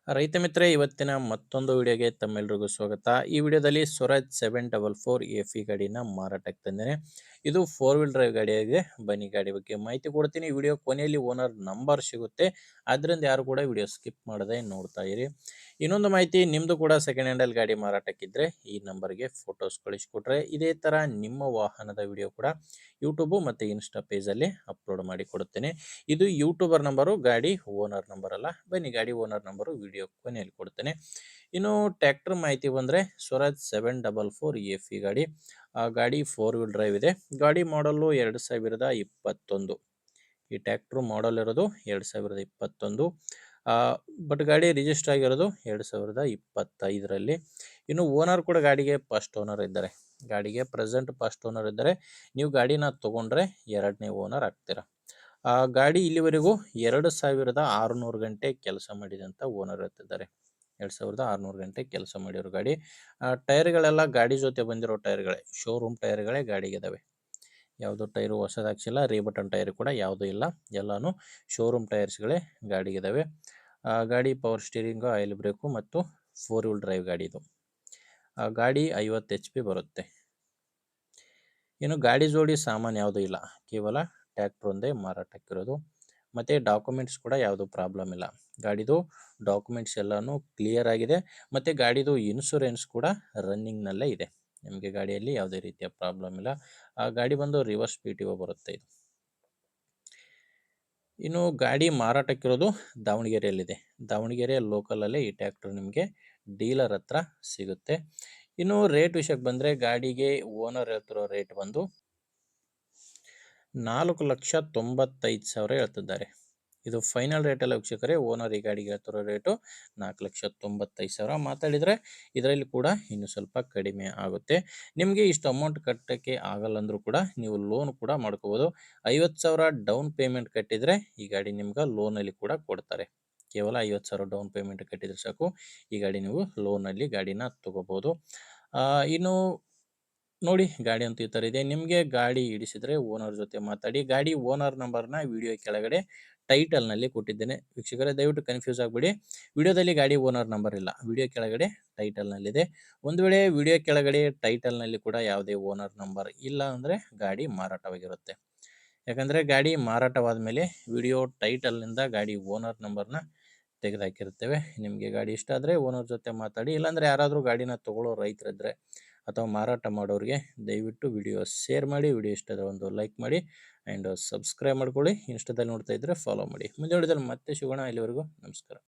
ರೈತ ಮಿತ್ರ ಇವತ್ತಿನ ಮತ್ತೊಂದು ವಿಡಿಯೋಗೆ ತಮ್ಮೆಲ್ಲರಿಗೂ ಸ್ವಾಗತ. ಈ ವಿಡಿಯೋದಲ್ಲಿ ಸ್ವರಾಜ್ 744 ಎಫ್ ಇ ಗಾಡಿನ ಮಾರಾಟಕ್ಕೆ ತಂದೇನೆ. ಇದು 4 ವೀಲ್ ಡ್ರೈವ್ ಗಾಡಿಯಾಗಿದೆ. ಬನ್ನಿ ಗಾಡಿ ಬಗ್ಗೆ ಮಾಹಿತಿ ಕೊಡ್ತೀನಿ. ವಿಡಿಯೋ ಕೊನೆಯಲ್ಲಿ ಓನರ್ ನಂಬರ್ ಸಿಗುತ್ತೆ, ಆದ್ದರಿಂದ ಯಾರು ಕೂಡ ವಿಡಿಯೋ ಸ್ಕಿಪ್ ಮಾಡದೆ ನೋಡ್ತಾ ಇರಿ. ಇನ್ನೊಂದು ಮಾಹಿತಿ, ನಿಮ್ಮದು ಕೂಡ ಸೆಕೆಂಡ್ ಹ್ಯಾಂಡಲ್ ಗಾಡಿ ಮಾರಾಟಕ್ಕಿದ್ರೆ ಈ ನಂಬರ್ಗೆ ಫೋಟೋಸ್ ಕಳಿಸ್ಕೊಟ್ರೆ ಇದೇ ಥರ ನಿಮ್ಮ ವಾಹನದ ವಿಡಿಯೋ ಕೂಡ ಯೂಟ್ಯೂಬು ಮತ್ತು ಇನ್ಸ್ಟಾ ಪೇಜಲ್ಲಿ ಅಪ್ಲೋಡ್ ಮಾಡಿ ಕೊಡುತ್ತೇನೆ. ಇದು ಯೂಟ್ಯೂಬರ್ ನಂಬರು, ಗಾಡಿ ಓನರ್ ನಂಬರ್ ಅಲ್ಲ. ಬನ್ನಿ ಗಾಡಿ ಓನರ್ ನಂಬರು ವಿಡಿಯೋ ಕೊನೆಯಲ್ಲಿ ಕೊಡ್ತೇನೆ. ಇನ್ನು ಟ್ರ್ಯಾಕ್ಟರ್ ಮಾಹಿತಿ ಬಂದರೆ ಸ್ವರಾಜ್ 744 ಎಫ್ ಇ ಗಾಡಿ. ಆ ಗಾಡಿ 4 ವೀಲ್ ಡ್ರೈವ್ ಇದೆ. ಗಾಡಿ ಮಾಡಲು 2021. ಈ ಟ್ರ್ಯಾಕ್ಟ್ರು ಮಾಡಲ್ ಇರೋದು 2021. ಬಟ್ ಗಾಡಿ ರಿಜಿಸ್ಟರ್ ಆಗಿರೋದು 2025ರಲ್ಲಿ. ಇನ್ನು ಓನರ್ ಕೂಡ ಗಾಡಿಗೆ ಫಸ್ಟ್ ಓನರ್ ಇದ್ದಾರೆ. ಗಾಡಿಗೆ ಪ್ರೆಸೆಂಟ್ ಫಸ್ಟ್ ಓನರ್ ಇದ್ದಾರೆ. ನೀವು ಗಾಡಿನ ತೊಗೊಂಡ್ರೆ 2ನೇ ಓನರ್ ಆಗ್ತೀರಾ. ಗಾಡಿ ಇಲ್ಲಿವರೆಗೂ 2600 ಗಂಟೆ ಕೆಲಸ ಮಾಡಿದೆ ಅಂತ ಓನರ್ ಹೇಳ್ತಿದ್ದಾರೆ. 2600 ಗಂಟೆ ಕೆಲಸ ಮಾಡಿರೋ ಗಾಡಿ. ಟೈರ್ಗಳೆಲ್ಲ ಗಾಡಿ ಜೊತೆ ಬಂದಿರೋ ಟೈರ್ಗಳೇ, ಶೋರೂಮ್ ಟೈರ್ಗಳೇ ಗಾಡಿಗೆ ಇದಾವೆ. ಯಾವುದೋ ಟೈರು ಹೊಸದು ಹಾಕ್ಸಿಲ್ಲ, ರೀಬಟನ್ ಟೈರ್ ಕೂಡ ಯಾವುದೂ ಇಲ್ಲ, ಎಲ್ಲಾನು ಶೋರೂಮ್ ಟೈರ್ಸ್ಗಳೇ ಗಾಡಿಗಿದ್ದಾವೆ. ಗಾಡಿ ಪವರ್ ಸ್ಟೀರಿಂಗು, ಆಯಿಲ್ ಬ್ರೇಕು ಮತ್ತು 4 ವೀಲ್ ಡ್ರೈವ್ ಗಾಡಿ ಇದು. ಗಾಡಿ 50 HP ಬರುತ್ತೆ. ಇನ್ನು ಗಾಡಿ ಜೋಡಿ ಸಾಮಾನು ಯಾವುದೂ ಇಲ್ಲ, ಕೇವಲ ಟ್ರ್ಯಾಕ್ಟರ್ ಒಂದೇ ಮಾರಾಟಕ್ಕಿರೋದು. ಮತ್ತು ಡಾಕ್ಯುಮೆಂಟ್ಸ್ ಕೂಡ ಯಾವುದೂ ಪ್ರಾಬ್ಲಮ್ ಇಲ್ಲ. ಗಾಡಿದು ಡಾಕ್ಯುಮೆಂಟ್ಸ್ ಎಲ್ಲನೂ ಕ್ಲಿಯರ್ ಆಗಿದೆ. ಮತ್ತು ಗಾಡಿದು ಇನ್ಶೂರೆನ್ಸ್ ಕೂಡ ರನ್ನಿಂಗ್ನಲ್ಲೇ ಇದೆ. ನಿಮಗೆ ಗಾಡಿಯಲ್ಲಿ ಯಾವುದೇ ರೀತಿಯ ಪ್ರಾಬ್ಲಮ್ ಇಲ್ಲ. ಗಾಡಿ ಬಂದು ರಿವರ್ಸ್ PTO ಬರುತ್ತೆ ಇದು. ಇನ್ನು ಗಾಡಿ ಮಾರಾಟಕ್ಕಿರೋದು ದಾವಣಗೆರೆಯಲ್ಲಿದೆ. ದಾವಣಗೆರೆ ಲೋಕಲಲ್ಲೇ ಈ ಟ್ರ್ಯಾಕ್ಟರ್ ನಿಮಗೆ ಡೀಲರ್ ಹತ್ರ ಸಿಗುತ್ತೆ. ಇನ್ನು ರೇಟ್ ವಿಷಯಕ್ಕೆ ಬಂದರೆ ಗಾಡಿಗೆ ಓನರ್ ಹೇಳ್ತಿರೋ ರೇಟ್ ಬಂದು 4,95,000 ಹೇಳ್ತಿದ್ದಾರೆ. ಇದು ಫೈನಲ್ ರೇಟಲ್ಲ ವೀಕ್ಷಕರೇ. ಓನರ್ ಈ ಗಾಡಿಗೆ ಹೇಳ್ತಿರೋ ರೇಟು 4,95,000. ಮಾತಾಡಿದರೆ ಇದರಲ್ಲಿ ಕೂಡ ಇನ್ನೂ ಸ್ವಲ್ಪ ಕಡಿಮೆ ಆಗುತ್ತೆ. ನಿಮಗೆ ಇಷ್ಟು ಅಮೌಂಟ್ ಕಟ್ಟೋಕ್ಕೆ ಆಗಲ್ಲ ಅಂದರೂ ಕೂಡ ನೀವು ಲೋನ್ ಕೂಡ ಮಾಡ್ಕೋಬೋದು. 50,000 ಡೌನ್ ಪೇಮೆಂಟ್ ಕಟ್ಟಿದರೆ ಈ ಗಾಡಿ ನಿಮ್ಗೆ ಲೋನಲ್ಲಿ ಕೂಡ ಕೊಡ್ತಾರೆ. ಕೇವಲ 50,000 ಡೌನ್ ಪೇಮೆಂಟ್ ಕಟ್ಟಿದರೆ ಸಾಕು, ಈ ಗಾಡಿ ನೀವು ಲೋನಲ್ಲಿ ಗಾಡಿನ ತೊಗೋಬೋದು. ಇನ್ನು ನೋಡಿ, ಗಾಡಿ ಅಂತೂ ಈ ಥರ ಇದೆ. ನಿಮಗೆ ಗಾಡಿ ಹಿಡಿಸಿದರೆ ಓನರ್ ಜೊತೆ ಮಾತಾಡಿ. ಗಾಡಿ ಓನರ್ ನಂಬರ್ನ ವಿಡಿಯೋ ಕೆಳಗಡೆ ಟೈಟಲ್ನಲ್ಲಿ ಕೊಟ್ಟಿದ್ದೇನೆ ವೀಕ್ಷಕರೇ, ದಯವಿಟ್ಟು ಕನ್ಫ್ಯೂಸ್ ಆಗಬೇಡಿ. ವಿಡಿಯೋದಲ್ಲಿ ಗಾಡಿ ಓನರ್ ನಂಬರ್ ಇಲ್ಲ, ವಿಡಿಯೋ ಕೆಳಗಡೆ ಟೈಟಲ್ನಲ್ಲಿದೆ. ಒಂದು ವೇಳೆ ವಿಡಿಯೋ ಕೆಳಗಡೆ ಟೈಟಲ್ನಲ್ಲಿ ಕೂಡ ಯಾವುದೇ ಓನರ್ ನಂಬರ್ ಇಲ್ಲ ಅಂದರೆ ಗಾಡಿ ಮಾರಾಟವಾಗಿರುತ್ತೆ. ಯಾಕಂದರೆ ಗಾಡಿ ಮಾರಾಟವಾದ ಮೇಲೆ ವಿಡಿಯೋ ಟೈಟಲ್ನಿಂದ ಗಾಡಿ ಓನರ್ ನಂಬರ್ನ ತೆಗೆದುಹಾಕಿರುತ್ತೇವೆ. ನಿಮಗೆ ಗಾಡಿ ಇಷ್ಟ ಆದರೆ ಓನರ್ ಜೊತೆ ಮಾತಾಡಿ. ಇಲ್ಲಾಂದರೆ ಯಾರಾದರೂ ಗಾಡಿನ ತೊಗೊಳ್ಳೋ ರೈತರಿದ್ದರೆ ಅಥವಾ ಮಾರಾಟ ಮಾಡೋರಿಗೆ ದಯವಿಟ್ಟು ವಿಡಿಯೋ ಶೇರ್ ಮಾಡಿ. ವಿಡಿಯೋ ಇಷ್ಟ ಆದರೆ ಒಂದು ಲೈಕ್ ಮಾಡಿ ಆ್ಯಂಡ್ ಸಬ್ಸ್ಕ್ರೈಬ್ ಮಾಡ್ಕೊಳ್ಳಿ. ಇನ್ಸ್ಟಾದಲ್ಲಿ ನೋಡ್ತಾ ಇದ್ದರೆ ಫಾಲೋ ಮಾಡಿ. ಮುಂದೆ ವಿಡಿಯೋದಲ್ಲಿ ಮತ್ತೆ ಸಿಗೋಣ. ಇಲ್ಲಿವರೆಗೂ ನಮಸ್ಕಾರ.